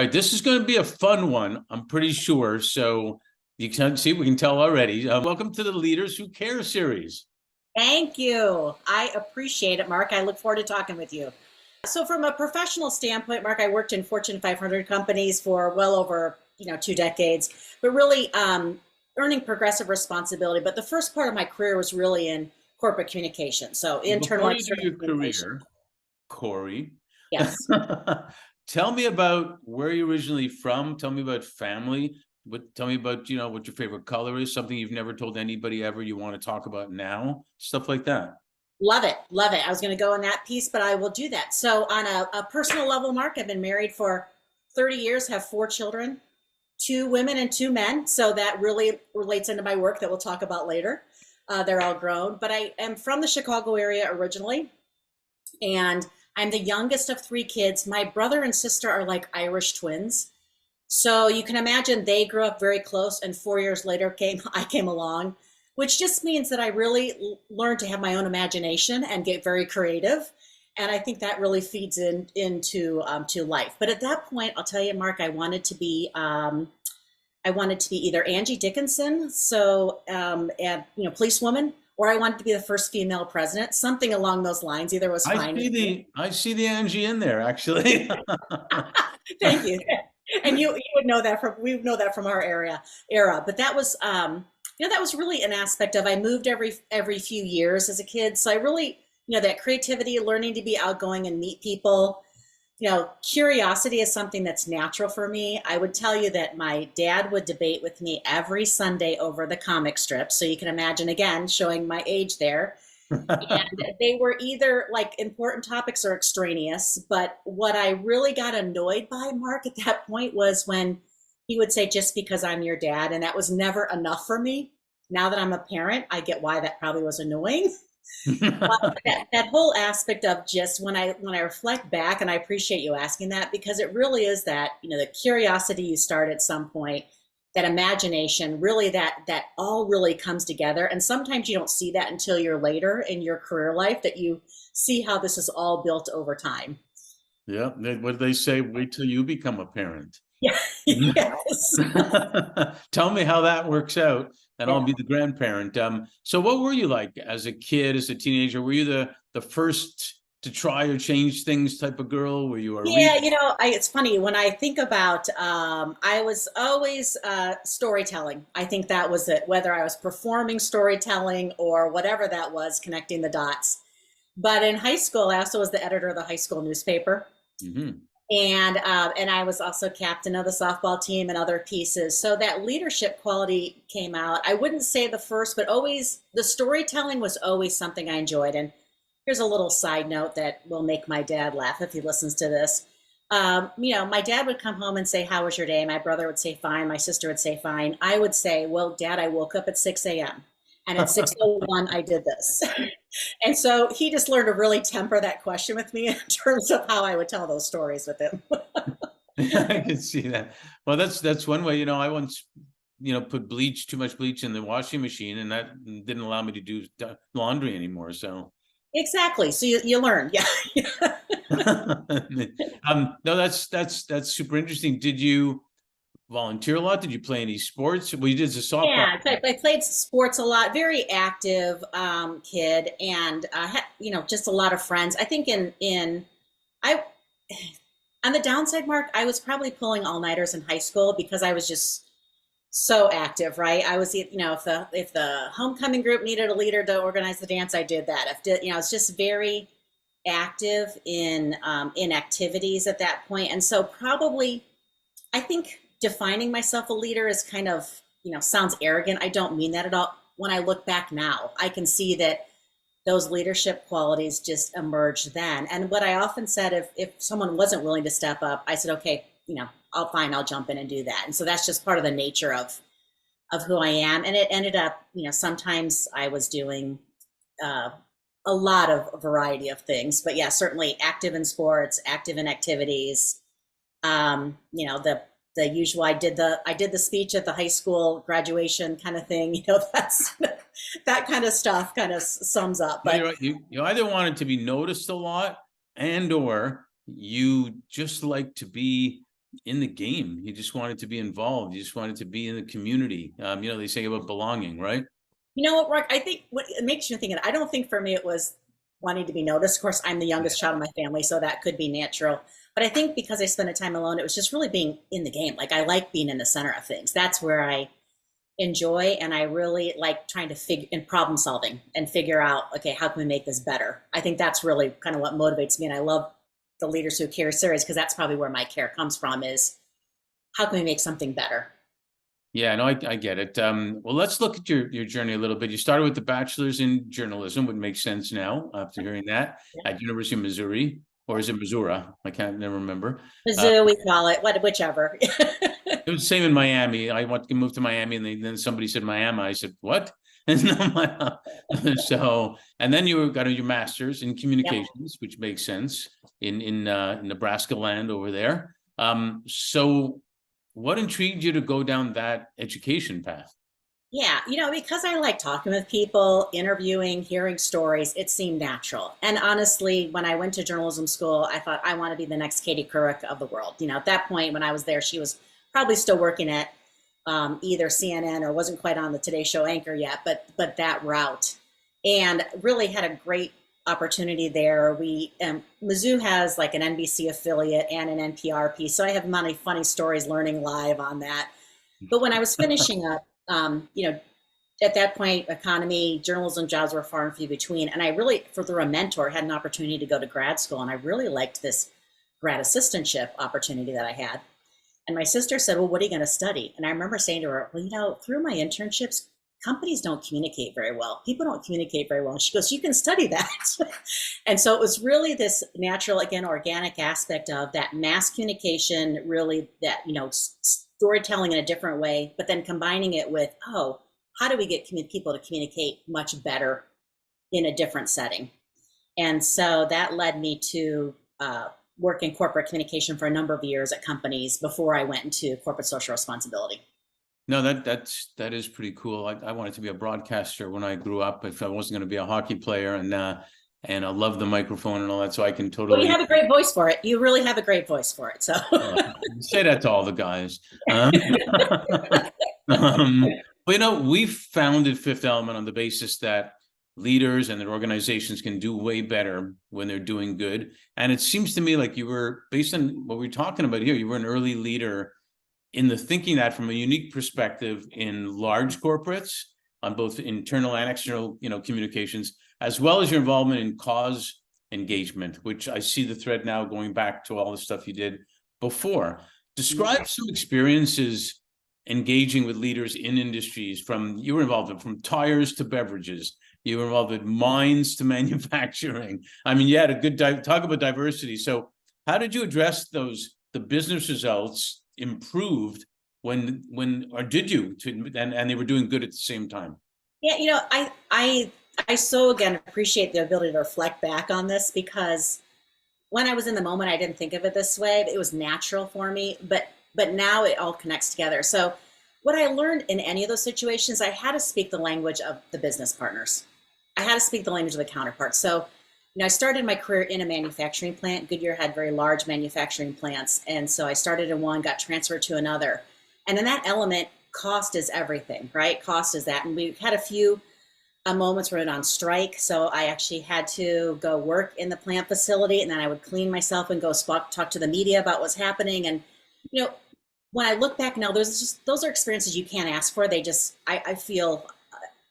right, this is going to be a fun one, I'm pretty sure. So you can see, we can tell already. Welcome to the Leaders Who Care series. Thank you. I appreciate it, Mark. I look forward to talking with you. So from a professional standpoint, Mark, I worked in Fortune 500 companies for well over, 2 decades, but really earning progressive responsibility. But the first part of my career was really in corporate communication. So internal, Before you do external your communication. career, Kori, Yes. tell me about where you're originally from. Tell me about family. Tell me about, what your favorite color is, something you've never told anybody ever you want to talk about now, stuff like that. Love it. Love it. I was going to go in that piece, but I will do that. So on a personal level, Mark, I've been married for 30 years, have 4 children, 2 women and 2 men. So that really relates into my work that we'll talk about later. They're all grown, but I am from the Chicago area originally, and I'm the youngest of 3 kids. My brother and sister are like Irish twins. So you can imagine they grew up very close, and 4 years later I came along, which just means that I really learned to have my own imagination and get very creative. And I think that really feeds into to life. But at that point, I'll tell you, Mark, I wanted to be either Angie Dickinson, so and policewoman, or I wanted to be the first female president, something along those lines. Either was fine. I see the Angie in there, actually. Thank you. And you would know that we know that from our era. But that was that was really an aspect of, I moved every few years as a kid. So I really, that creativity, learning to be outgoing and meet people, curiosity is something that's natural for me. I would tell you that my dad would debate with me every Sunday over the comic strips. So you can imagine, again, showing my age there. And they were either like important topics or extraneous. But what I really got annoyed by, Mark, at that point was when he would say, just because I'm your dad. And that was never enough for me. Now that I'm a parent, I get why that probably was annoying. But that whole aspect of, just when I reflect back, and I appreciate you asking that, because it really is that, the curiosity you start at some point, that imagination, really that all really comes together. And sometimes you don't see that until you're later in your career life, that you see how this is all built over time. Yeah, what do they say? Wait till you become a parent. Yeah. Yes. Tell me how that works out, and I'll Yeah. be the grandparent. So what were you like as a kid, as a teenager? Were you the first to try or change things type of girl? Were you a Yeah, reader? it's funny when I think about, I was always storytelling. I think that was it, whether I was performing storytelling or whatever that was, connecting the dots. But in high school, I also was the editor of the high school newspaper. Mm-hmm. And I was also captain of the softball team and other pieces. So that leadership quality came out. I wouldn't say the first, but always the storytelling was always something I enjoyed. And here's a little side note that will make my dad laugh if he listens to this. My dad would come home and say, "How was your day?" My brother would say, "Fine." My sister would say, "Fine." I would say, "Well, Dad, I woke up at 6 a.m. and at 6:01 I did this." And so he just learned to really temper that question with me in terms of how I would tell those stories with him. I can see that. Well, that's one way. I once, put too much bleach in the washing machine, and that didn't allow me to do laundry anymore. So. Exactly. So you learn. Yeah. No, that's super interesting. Did you volunteer a lot? Did you play any sports? Well, you did the softball. Yeah, I played sports a lot, very active kid, and had, just a lot of friends. I think I on the downside, Mark, I was probably pulling all-nighters in high school because I was just so active, right? I was, if the homecoming group needed a leader to organize the dance, I did that. It's just very active in activities at that point, and so probably I think defining myself a leader is kind of, sounds arrogant. I don't mean that at all. When I look back now, I can see that those leadership qualities just emerged then. And what I often said, if someone wasn't willing to step up, I said, okay, I'll jump in and do that. And so that's just part of the nature of who I am. And it ended up, sometimes I was doing a lot of variety of things, but yeah, certainly active in sports, active in activities. The usual. I did the speech at the high school graduation kind of thing. That's that kind of stuff kind of sums up. But you either wanted to be noticed a lot, and or you just like to be in the game. You just wanted to be involved. You just wanted to be in the community. They say about belonging, right? You know what, Rock? I think what it makes you think, I don't think for me it was wanting to be noticed. Of course, I'm the youngest child in my family, so that could be natural. But I think because I spent a time alone, it was just really being in the game. Like I like being in the center of things. That's where I enjoy, and I really like trying to figure in problem solving and figure out, okay, how can we make this better? I think that's really kind of what motivates me, and I love the leaders who care serious because that's probably where my care comes from is how can we make something better? Yeah, no, I get it. Well, let's look at your journey a little bit. You started with the bachelor's in journalism, would make sense now after hearing that Yeah. at University of Missouri, or is it Missouri? I can't never remember. Uh, Mizzou, we call it, whichever. it was the same in Miami. I want to move to Miami, and then somebody said Miami. I said what? So, and then you got your master's in Yep. communications, which makes sense in Nebraska land over there. So what intrigued you to go down that education path? Yeah, because I like talking with people, interviewing, hearing stories, it seemed natural. And honestly, when I went to journalism school, I thought I want to be the next Katie Couric of the world. At that point when I was there, she was probably still working at either CNN or wasn't quite on the Today Show anchor yet, but that route, and really had a great opportunity there. We Mizzou has like an NBC affiliate and an NPR piece, so I have many funny stories learning live on that. But when I was finishing up, at that point, economy, journalism jobs were far and few between. And I really, through a mentor, had an opportunity to go to grad school. And I really liked this grad assistantship opportunity that I had. And my sister said, well, what are you going to study? And I remember saying to her, well, through my internships, companies don't communicate very well. People don't communicate very well. And she goes, you can study that. And so it was really this natural, again, organic aspect of that mass communication, really that, storytelling in a different way, but then combining it with, oh, how do we get people to communicate much better in a different setting? And so that led me to work in corporate communication for a number of years at companies before I went into corporate social responsibility. No, that is pretty cool. I wanted to be a broadcaster when I grew up. If I wasn't going to be a hockey player, and I love the microphone and all that, so I can Well, you totally have a great voice for it. You really have a great voice for it. So say that to all the guys. Um, we founded Fifth Element on the basis that leaders and their organizations can do way better when they're doing good. And it seems to me like you were, based on what we're talking about here, you were an early leader in the thinking that from a unique perspective in large corporates on both internal and external, communications, as well as your involvement in cause engagement, which I see the thread now going back to all the stuff you did before. Describe some experiences engaging with leaders in industries you were involved in from tires to beverages. You were involved in mines to manufacturing. I mean, you had a good talk about diversity. So how did you address the business results improved or did you and they were doing good at the same time? yeah, I so again appreciate the ability to reflect back on this because when I was in the moment, I didn't think of it this way. It was natural for me, but now it all connects together. So what I learned in any of those situations, I had to speak the language of the business partners. I had to speak the language of the counterparts. So, I started my career in a manufacturing plant. Goodyear had very large manufacturing plants. And so I started in one, got transferred to another. And in that element, cost is everything, right? Cost is that. And we had a few moments where we went on strike. So I actually had to go work in the plant facility, and then I would clean myself and go talk to the media about what's happening. And, when I look back now, those are experiences you can't ask for. I feel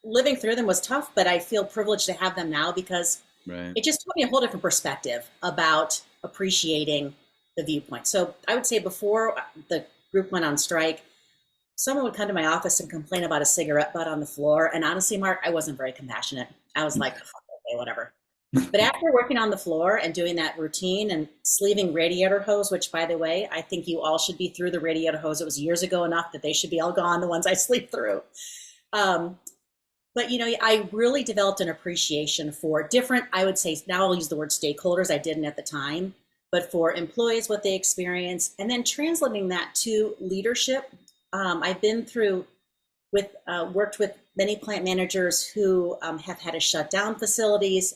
living through them was tough, but I feel privileged to have them now because Right. it just taught me a whole different perspective about appreciating the viewpoint. So I would say before the group went on strike, someone would come to my office and complain about a cigarette butt on the floor. And honestly, Mark, I wasn't very compassionate. I was like, okay, whatever. But after working on the floor and doing that routine and sleeving radiator hose, which by the way, I think you all should be through the radiator hose. It was years ago enough that they should be all gone, the ones I sleep through. But I really developed an appreciation for different, I would say, now I'll use the word stakeholders, I didn't at the time, but for employees, what they experience, and then translating that to leadership. I've been through worked with many plant managers who have had to shut down facilities,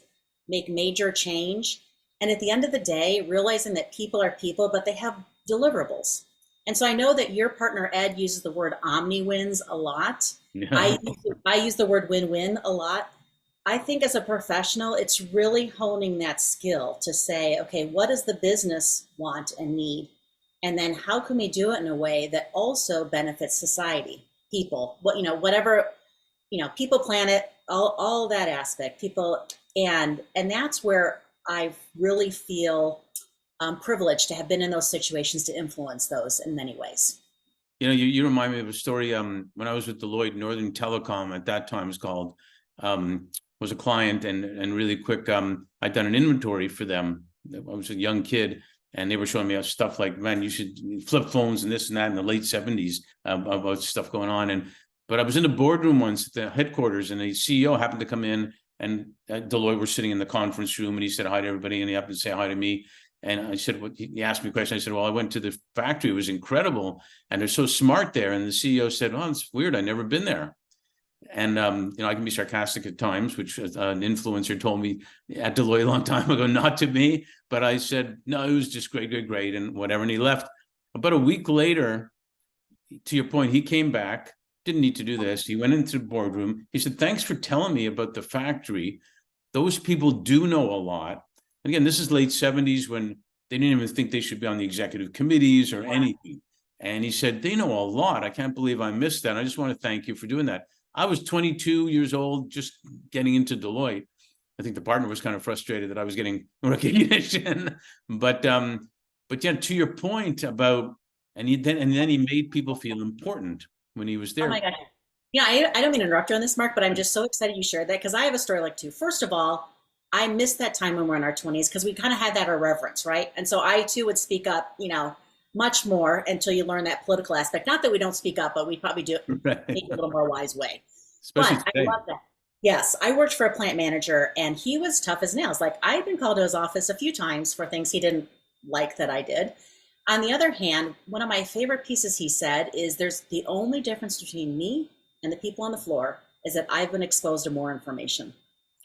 make major change. And at the end of the day, realizing that people are people, but they have deliverables. And so I know that your partner Ed uses the word omni wins a lot. Yeah. I use the word win win a lot. I think as a professional, it's really honing that skill to say, okay, what does the business want and need? And then how can we do it in a way that also benefits society, people, what, whatever, people, planet, all that aspect, people. And that's where I really feel privileged to have been in those situations to influence those in many ways. You remind me of a story. When I was with Deloitte, Northern Telecom at that time was called, was a client, and really quick, I'd done an inventory for them. I was a young kid, and they were showing me stuff like, man, you should flip phones and this and that in the late 70s, about stuff going on. But I was in the boardroom once at the headquarters, and the CEO happened to come in, and Deloitte were sitting in the conference room, and he said hi to everybody, and he happened to say hi to me. And I said, what, he asked me a question. I said, well, I went to the factory. It was incredible. And they're so smart there. And the CEO said, oh, it's weird. I've never been there. And, I can be sarcastic at times, which an influencer told me at Deloitte a long time ago, not to me. But I said, no, it was just great, great, great, and whatever. And he left. About a week later, to your point, he came back, didn't need to do this. He went into the boardroom. He said, thanks for telling me about the factory. Those people do know a lot. And again, this is late 70s when they didn't even think they should be on the executive committees or anything. And he said, they know a lot. I can't believe I missed that. I just want to thank you for doing that. I was 22 years old, just getting into Deloitte. I think the partner was kind of frustrated that I was getting recognition. But yeah, to your point about, and then he made people feel important when he was Oh there. my gosh. Yeah, I don't mean to interrupt you on this, Mark, but I'm just so excited you shared that because I have a story like too. First of all, I missed that time when we're in our 20s because we kind of had that irreverence, right? And so I too would speak up, much more until you learn that political aspect. Not that we don't speak up, but we probably do it Right. in a little more wise way. Especially But I today. love that. Yes, I worked for a plant manager and he was tough as nails. Like I've been called to his office a few times for things he didn't like that I did. On the other hand, one of my favorite pieces he said is there's the only difference between me and the people on the floor is that I've been exposed to more information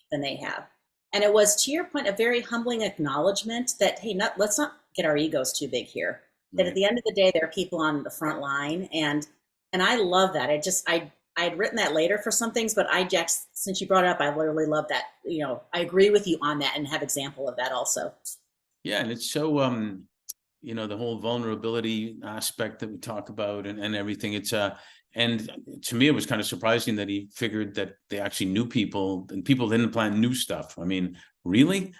than they have. And it was, to your point, a very humbling acknowledgement that, hey, let's not get our egos too big here. That at Right. the end of the day, there are people on the front line, and I love that. I had written that later for some things, but I just, since you brought it up, I literally love that. I agree with you on that and have example of that also. Yeah, and it's so the whole vulnerability aspect that we talk about, and everything. And to me, it was kind of surprising that he figured that they actually knew people, and people in the plant knew stuff. I mean, really?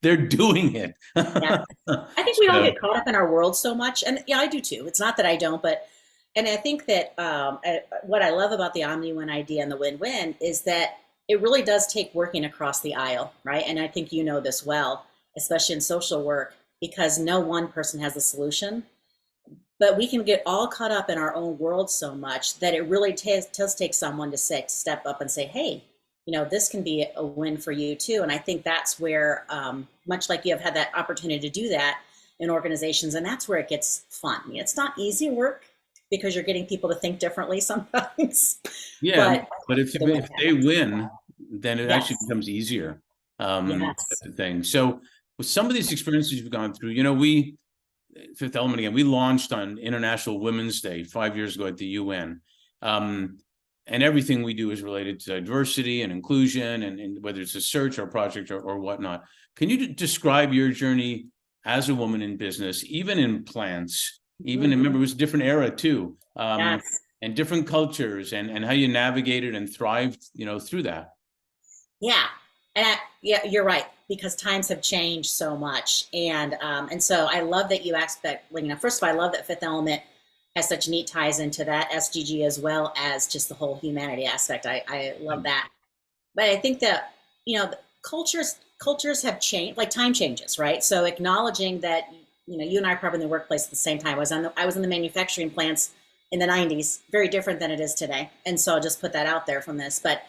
they're doing it. Yeah. I think we all So get caught up in our world so much, and yeah, I do too. It's not that I don't, but and I think that what I love about the omni-win idea and the win-win is that it really does take working across the aisle, right? And I think you know this well, especially in social work, because no one person has the solution, but we can get all caught up in our own world so much that it really does take someone to step up and say, hey, this can be a win for you too. And I think that's where, much like you have had that opportunity to do that in organizations, and that's where it gets fun. I mean, it's not easy work because you're getting people to think differently sometimes, yeah, but but if they win, then it actually yes, becomes easier. That's yes. the thing. So with some of these experiences we've gone through, we Fifth Element again, we launched on International Women's Day 5 years ago at the UN. And everything we do is related to diversity and inclusion, and whether it's a search or project or whatnot. Can you describe your journey as a woman in business, even in plants, even, Mhm. remember, it was a different era too, Yes. and different cultures, and how you navigated and thrived, through that. Yeah, yeah, you're right because times have changed so much, and so I love that you aspect. First of all, I love that Fifth Element has such neat ties into that SDG as well as just the whole humanity aspect. I love that, but I think that cultures have changed, like time changes, right? So acknowledging that you and I are probably in the workplace at the same time. I was in the manufacturing plants in the 90s, very different than it is today, and so I'll just put that out there from this, but.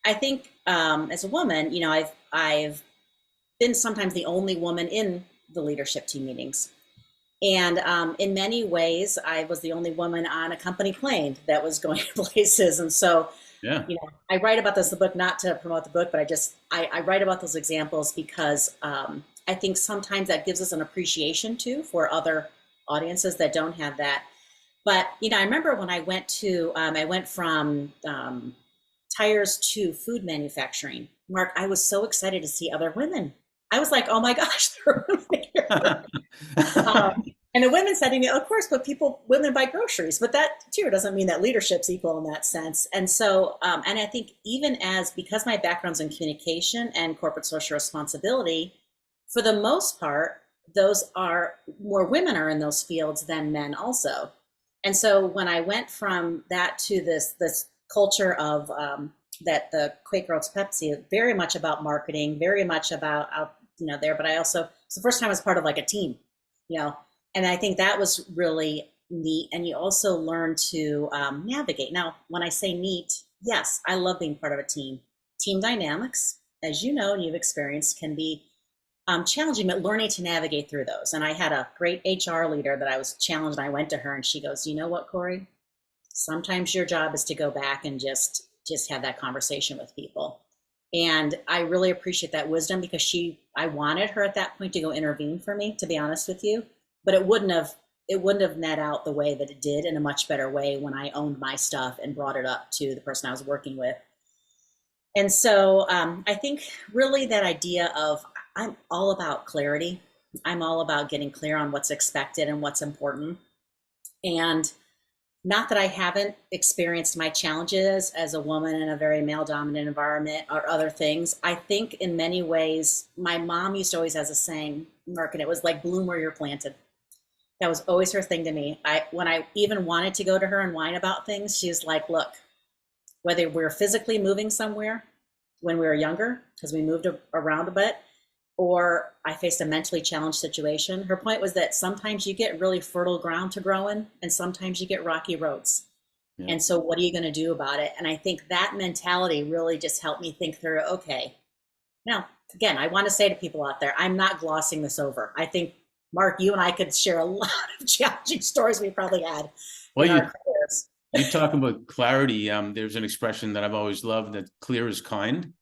I think as a woman, I've been sometimes the only woman in the leadership team meetings, and in many ways, I was the only woman on a company plane that was going places. And so, Yeah. I write about this in the book, not to promote the book, but I write about those examples because I think sometimes that gives us an appreciation too for other audiences that don't have that. But I remember when I went from tires to food manufacturing. Mark, I was so excited to see other women. I was like, oh my gosh, there are women here. And the women said to me, of course, but women buy groceries, but that too doesn't mean that leadership's equal in that sense. And so, and I think because my background's in communication and corporate social responsibility, for the most part, those are more women are in those fields than men also. And so when I went from that to this culture of that the Quaker Oats Pepsi, very much about marketing, very much about there, but I also it's the first time I was part of like a team, you know, and I think that was really neat. And you also learn to navigate. Now, when I say neat, yes, I love being part of a team. Team dynamics, as you know and you've experienced, can be challenging, but learning to navigate through those. And I had a great HR leader that I was challenged. And I went to her and she goes, you know what, Kori? Sometimes your job is to go back and just have that conversation with people. And I really appreciate that wisdom because I wanted her at that point to go intervene for me, to be honest with you, but it wouldn't have net out the way that it did in a much better way when I owned my stuff and brought it up to the person I was working with. And so I think really that idea of I'm all about clarity. I'm all about getting clear on what's expected and what's important. And not that I haven't experienced my challenges as a woman in a very male dominant environment or other things. I think in many ways, my mom used to always has a saying, Mark, and it was like bloom where you're planted. That was always her thing to me. When I even wanted to go to her and whine about things, she was like, look, whether we're physically moving somewhere when we were younger, because we moved around a bit, or I faced a mentally challenged situation. Her point was that sometimes you get really fertile ground to grow in, and sometimes you get rocky roads. Yeah. And so what are you going to do about it? And I think that mentality really just helped me think through, okay, now, again, I want to say to people out there, I'm not glossing this over. I think, Mark, you and I could share a lot of challenging stories we probably had in our careers. You talk about clarity. There's an expression that I've always loved, that clear is kind.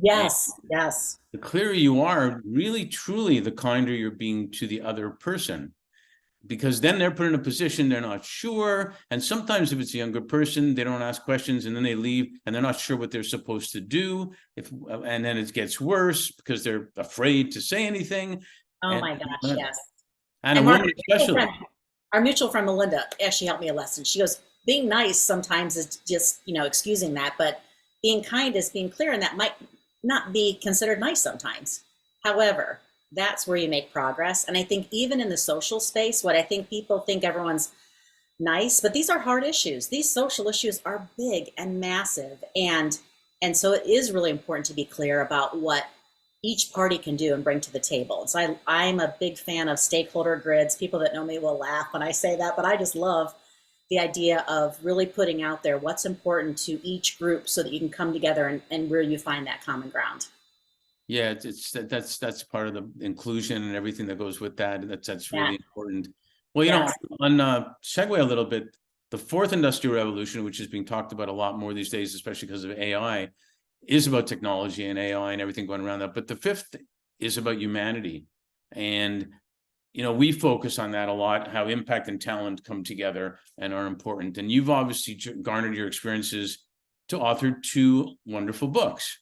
Yes, yes. The clearer you are, really, truly, the kinder you're being to the other person. Because then they're put in a position they're not sure. And sometimes if it's a younger person, they don't ask questions and then they leave and they're not sure what they're supposed to do. And then it gets worse because they're afraid to say anything. Oh my gosh, yes. And a woman especially. Our mutual friend Melinda actually helped me a lesson. She goes, being nice sometimes is just, excusing that, but being kind is being clear, and that might not be considered nice sometimes. However, that's where you make progress. And I think even in the social space, what I think people think everyone's nice, but these are hard issues. These social issues are big and massive. And so it is really important to be clear about what each party can do and bring to the table. So I'm a big fan of stakeholder grids. People that know me will laugh when I say that, but I just love the idea of really putting out there what's important to each group so that you can come together and where you find that common ground. Yeah, that's part of the inclusion and everything that goes with that. That's really important. Well, on segue a little bit, the fourth industrial revolution, which is being talked about a lot more these days, especially because of AI, is about technology and AI and everything going around that. But the fifth is about humanity. And we focus on that a lot, how impact and talent come together and are important. And you've obviously garnered your experiences to author 2 wonderful books,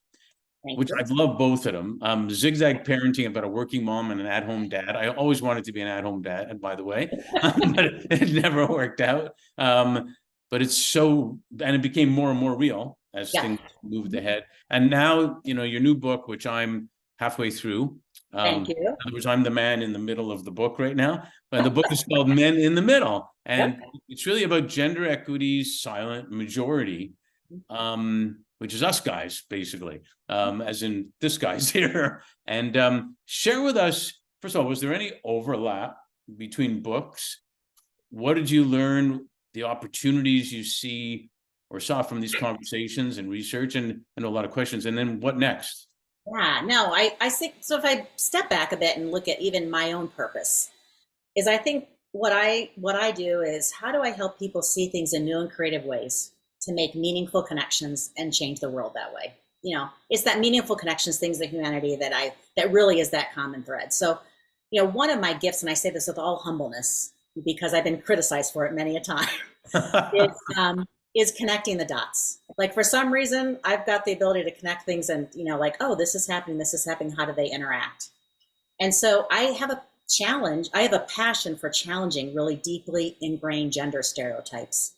which I love both of them. Zigzag Parenting, about a working mom and an at-home dad. I always wanted to be an at-home dad, by the way, but it never worked out. But it's and it became more and more real as things moved ahead. And now, your new book, which I'm halfway through. Thank you. In other words, I'm the man in the middle of the book right now, but the book is called Men in the Middle. And it's really about gender equity's silent majority, which is us guys, basically, as in this guy's here. And share with us, first of all, was there any overlap between books? What did you learn, the opportunities you see or saw from these conversations and research, and a lot of questions, and then what next? Yeah, no, I think, so if I step back a bit and look at even my own purpose, is I think what I do is, how do I help people see things in new and creative ways to make meaningful connections and change the world that way? It's that meaningful connections, things in humanity that really is that common thread. So, one of my gifts, and I say this with all humbleness, because I've been criticized for it many a time, is is connecting the dots. Like for some reason, I've got the ability to connect things and, like, oh, this is happening, how do they interact? And so I have a challenge, I have a passion for challenging really deeply ingrained gender stereotypes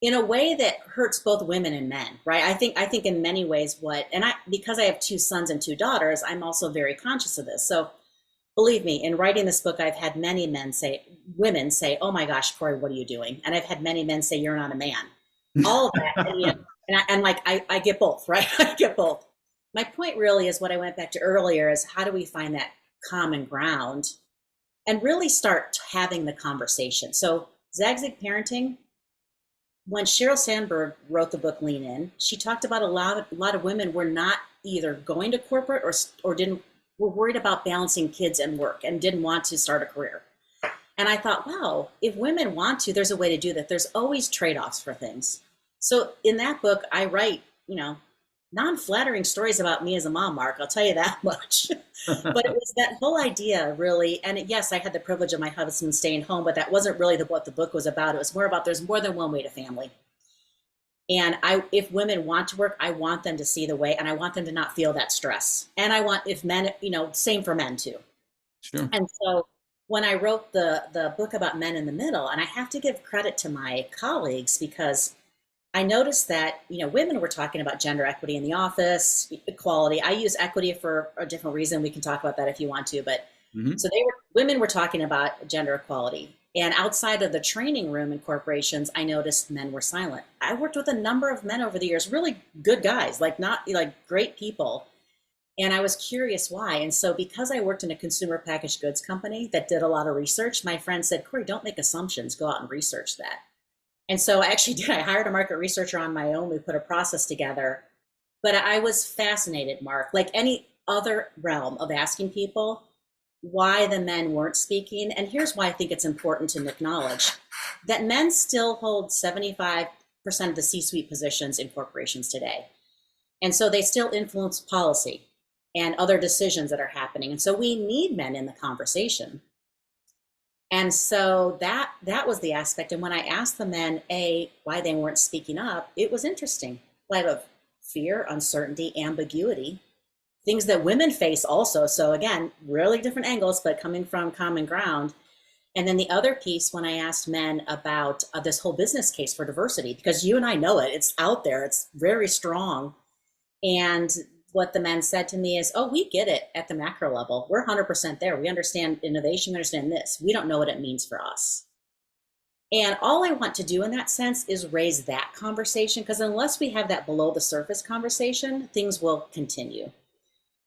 in a way that hurts both women and men, right? I think in many ways and because I have two sons and two daughters, I'm also very conscious of this. So believe me, in writing this book, I've had many women say, "Oh my gosh, Kori, what are you doing?" And I've had many men say, "You're not a man." All of that, and I get both, right? I get both. My point really is what I went back to earlier: is how do we find that common ground and really start having the conversation? So Zag parenting. When Sheryl Sandberg wrote the book Lean In, she talked about a lot of women were not either going to corporate or didn't were worried about balancing kids and work and didn't want to start a career. And I thought, wow, if women want to, there's a way to do that. There's always trade-offs for things. So in that book, I write, non-flattering stories about me as a mom, Mark. I'll tell you that much. But it was that whole idea, really. And yes, I had the privilege of my husband staying home, but that wasn't really what the book was about. It was more about there's more than one way to family. And if women want to work, I want them to see the way, and I want them to not feel that stress. And I want, if men, same for men too. Sure. And so when I wrote the book about men in the middle, and I have to give credit to my colleagues because I noticed that, women were talking about gender equity in the office, equality. I use equity for a different reason. We can talk about that if you want to, but so women were talking about gender equality. And outside of the training room in corporations, I noticed men were silent. I worked with a number of men over the years, really good guys, not like great people. And I was curious why. And so because I worked in a consumer packaged goods company that did a lot of research, my friend said, "Kori, don't make assumptions, go out and research that." And so I actually did. I hired a market researcher on my own. We put a process together. But I was fascinated, Mark, like any other realm of asking people why the men weren't speaking. And here's why I think it's important to acknowledge that men still hold 75% of the C-suite positions in corporations today. And so they still influence policy and other decisions that are happening. And so we need men in the conversation. And so that was the aspect. And when I asked the men, why they weren't speaking up, it was interesting. Light of fear, uncertainty, ambiguity, things that women face also. So again, really different angles, but coming from common ground. And then the other piece, when I asked men about this whole business case for diversity, because you and I know it's out there, it's very strong. And what the men said to me is, "Oh, we get it at the macro level. We're 100% there. We understand innovation. We understand this. We don't know what it means for us." And all I want to do in that sense is raise that conversation, because unless we have that below the surface conversation, things will continue.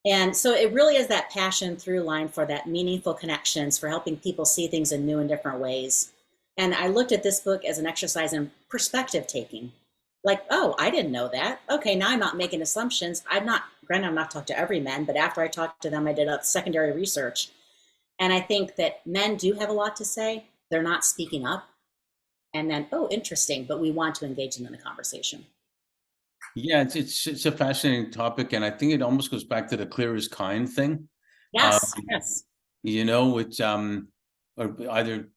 And so it really is that passion through line for that meaningful connections, for helping people see things in new and different ways. And I looked at this book as an exercise in perspective taking. Like, oh, I didn't know that. Okay, now I'm not making assumptions. Granted, I'm not talking to every man, but after I talked to them, I did a secondary research. And I think that men do have a lot to say. They're not speaking up. And then, oh, interesting, but we want to engage them in the conversation. Yeah, it's a fascinating topic, and I think it almost goes back to the clear is kind thing. Yes, yes. Which or either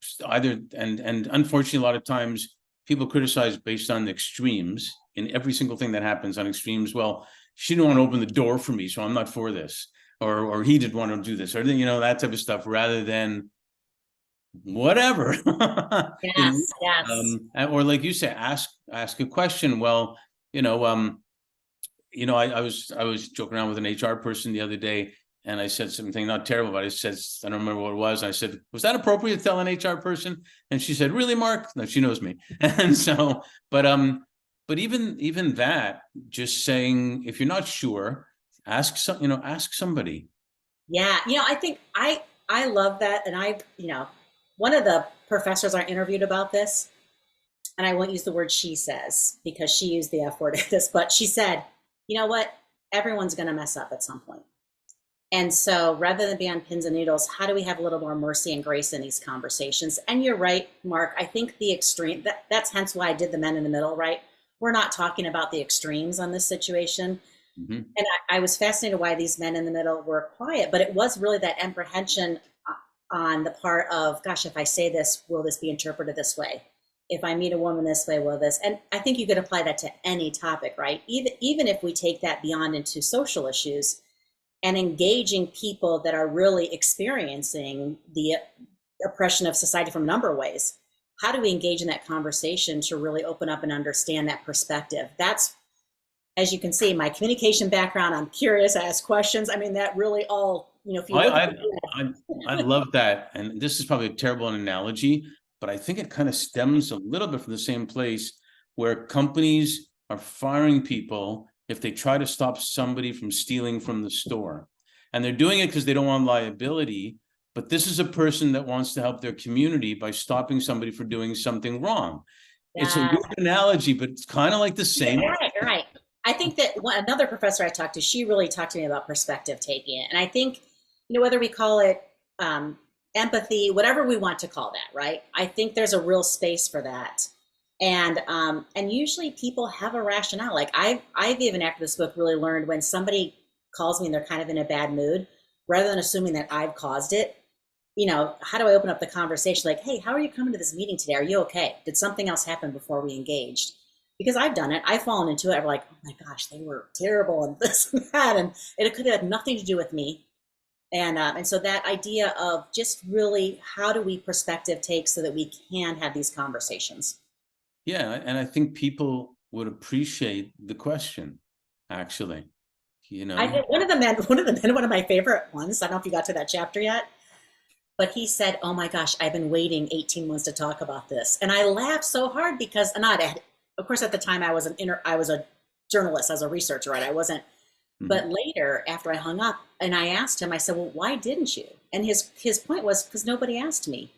and unfortunately, a lot of times people criticize based on the extremes in every single thing that happens on extremes. Well, she didn't want to open the door for me, so I'm not for this, or he didn't want to do this, or that type of stuff, rather than whatever. Yes, yes. Or like you say, ask a question. Well, I was joking around with an HR person the other day, and I said something not terrible, but I said, I don't remember what it was. I said, "Was that appropriate to tell an HR person?" And she said, "Really, Mark?" No, she knows me. And so, but even that, just saying, if you're not sure, ask somebody. Yeah, I think I love that. And one of the professors I interviewed about this, and I won't use the word she says because she used the F word at this, but she said, "You know what? Everyone's going to mess up at some point." And so rather than be on pins and needles, how do we have a little more mercy and grace in these conversations? And you're right, Mark. I think the extreme, that's hence why I did the men in the middle, right? We're not talking about the extremes on this situation. Mm-hmm. And I was fascinated why these men in the middle were quiet, but it was really that apprehension on the part of, gosh, if I say this, will this be interpreted this way? If I meet a woman this way, will this? And I think you could apply that to any topic, right? Even if we take that beyond into social issues and engaging people that are really experiencing the oppression of society from a number of ways. How do we engage in that conversation to really open up and understand that perspective? That's, as you can see, my communication background. I'm curious, I ask questions. I mean, that really all, if you look at I love that. And this is probably a terrible analogy, but I think it kind of stems a little bit from the same place where companies are firing people if they try to stop somebody from stealing from the store. And they're doing it because they don't want liability. But this is a person that wants to help their community by stopping somebody for doing something wrong. It's a weird analogy, but it's kind of like the same. You're right. I think that another professor I talked to, she really talked to me about perspective taking. And I think, whether we call it empathy, whatever we want to call that, right? I think there's a real space for that. And usually people have a rationale. Like I've even after this book really learned when somebody calls me and they're kind of in a bad mood, rather than assuming that I've caused it, how do I open up the conversation? Like, hey, how are you coming to this meeting today? Are you okay? Did something else happen before we engaged? Because I've done it. I've fallen into it. I'm like, oh my gosh, they were terrible and this and that. And it could have had nothing to do with me. And so that idea of just really how do we perspective take so that we can have these conversations? Yeah, and I think people would appreciate the question, actually. I did, one of my favorite ones. I don't know if you got to that chapter yet, but he said, "Oh my gosh, I've been waiting 18 months to talk about this," and I laughed so hard because, of course, at the time I was a journalist, as a researcher, right? I wasn't. But later, after I hung up, and I asked him, I said, "Well, why didn't you?" And his point was because nobody asked me,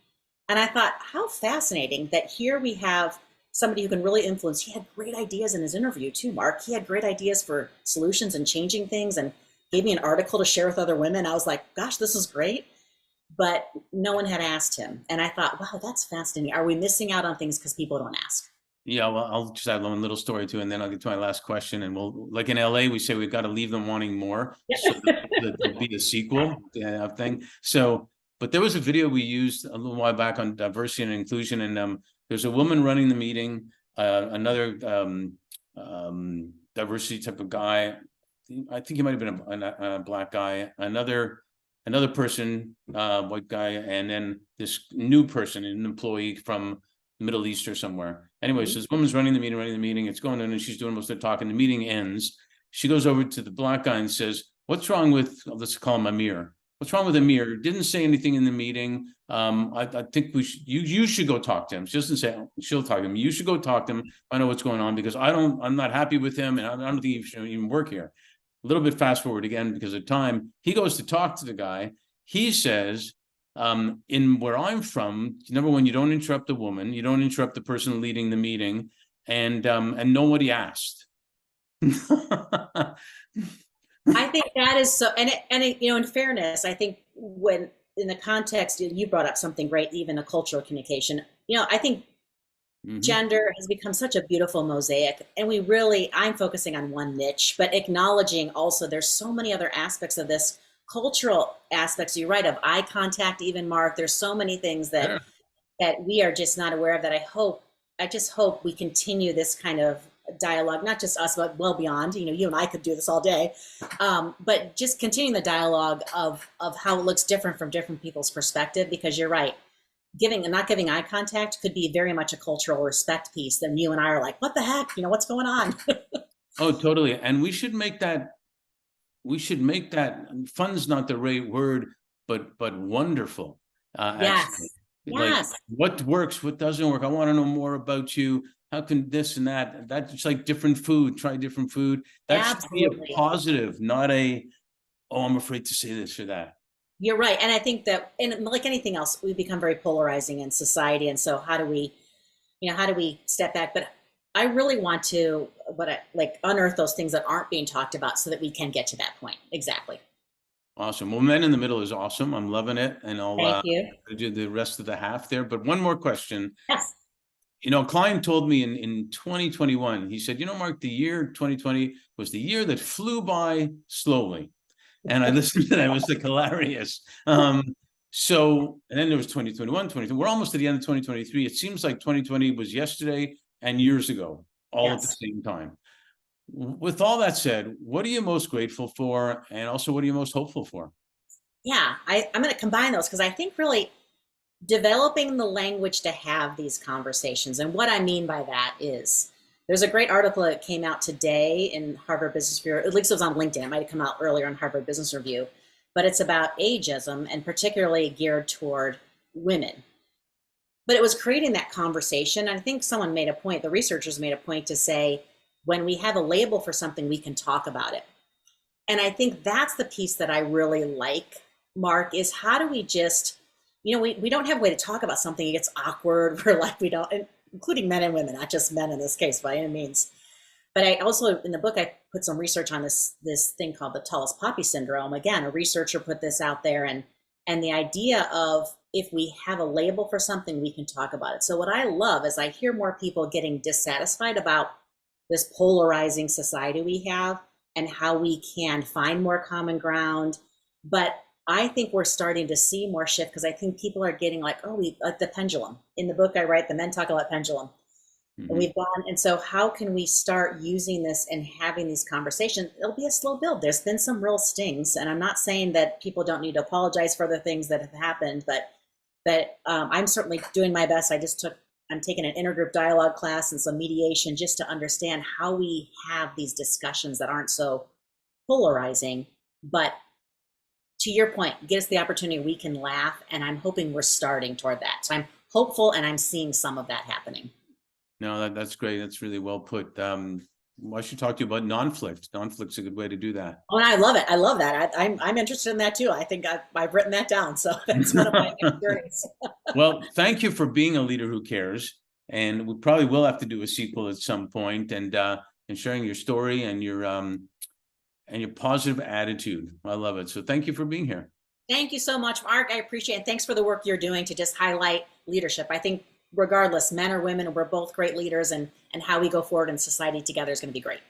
and I thought, how fascinating that here we have somebody who can really influence. He had great ideas in his interview too, Mark. He had great ideas for solutions and changing things, and gave me an article to share with other women. I was like, gosh, this is great. But no one had asked him. And I thought, wow, that's fascinating. Are we missing out on things because people don't ask? Yeah, well, I'll just add one little story too, and then I'll get to my last question. And we'll, like in LA, we say we've got to leave them wanting more, so that there'll be a sequel thing. So, but there was a video we used a little while back on diversity and inclusion, and there's a woman running the meeting, another diversity type of guy. I think he might have been a black guy, another person, white guy, and then this new person, an employee from Middle East or somewhere. Anyway, so this woman's running the meeting, it's going on, and she's doing most of the talking. The meeting ends. She goes over to the black guy and says, "What's wrong with," let's call him Amir. "What's wrong with Amir? Didn't say anything in the meeting. I think you should go talk to him." She doesn't say she'll talk to him. You should go talk to him. I know what's going on because I'm not happy with him, and I don't think he should even work here. A little bit fast forward again because of time. He goes to talk to the guy. He says, in where I'm from, number one, you don't interrupt the woman, you don't interrupt the person leading the meeting, and nobody asked. I think that is so, and in fairness, I think when in the context you brought up something great, even a cultural communication. I think gender has become such a beautiful mosaic, and I'm focusing on one niche, but acknowledging also there's so many other aspects of this. Cultural aspects, you're right, of eye contact, even Mark. There's so many things that we are just not aware of that I just hope we continue this kind of dialogue, not just us, but well beyond. You and I could do this all day, but just continuing the dialogue of how it looks different from different people's perspective, because you're right. Giving and not giving eye contact could be very much a cultural respect piece. Then you and I are like, what the heck? What's going on? Oh, totally. And we should make that fun's not the right word, but wonderful. Yes. Yes. Like, what works, what doesn't work. I want to know more about you. How can this and that? That's like different food. Try different food. That should be a positive, not a, oh, I'm afraid to say this or that. You're right. And I think that, and like anything else, we become very polarizing in society. And so how do we step back? But I really want to unearth those things that aren't being talked about so that we can get to that point. Exactly. Awesome. Well, Men in the Middle is awesome. I'm loving it. And I'll do the rest of the half there. But one more question. Yes. A client told me in 2021, he said, Mark, the year 2020 was the year that flew by slowly. And I listened to that. It was like hilarious. So, and then there was 2021, 2022. We're almost to the end of 2023. It seems like 2020 was yesterday and years ago, all at the Yes. same time. With all that said, what are you most grateful for? And also, what are you most hopeful for? Yeah, I'm going to combine those because I think really developing the language to have these conversations. And what I mean by that is there's a great article that came out today in Harvard Business Review. At least it was on LinkedIn. It might have come out earlier in Harvard Business Review, but it's about ageism and particularly geared toward women. But it was creating that conversation. I think someone made a point, the researchers made a point to say, when we have a label for something, we can talk about it. And I think that's the piece that I really like, Mark, is how do we just, we don't have a way to talk about something. It gets awkward. We're like, we don't, including men and women, not just men in this case by any means. But I also, in the book, I put some research on this thing called the tallest poppy syndrome. Again, a researcher put this out there, and the idea of if we have a label for something, we can talk about it. So what I love is I hear more people getting dissatisfied about this polarizing society we have and how we can find more common ground. But I think we're starting to see more shift because I think people are getting like, oh, we like the pendulum. In the book I write, the men talk about pendulum. And we've gone, and so how can we start using this and having these conversations? It'll be a slow build. There's been some real stings, and I'm not saying that people don't need to apologize for the things that have happened, but I'm certainly doing my best. I'm taking an intergroup dialogue class and some mediation just to understand how we have these discussions that aren't so polarizing, but to your point, give us the opportunity we can laugh, and I'm hoping we're starting toward that. So I'm hopeful, and I'm seeing some of that happening. No, that's great. That's really well put. I should talk to you about non-flict. Non-flict's a good way to do that. Oh, and I love it. I love that. I'm interested in that too. I think I've written that down. So that's one of my journeys. Well, thank you for being a leader who cares. And we probably will have to do a sequel at some point, and sharing your story and your positive attitude. I love it. So thank you for being here. Thank you so much, Mark. I appreciate it. And thanks for the work you're doing to just highlight leadership. I think regardless, men or women, we're both great leaders, and how we go forward in society together is going to be great.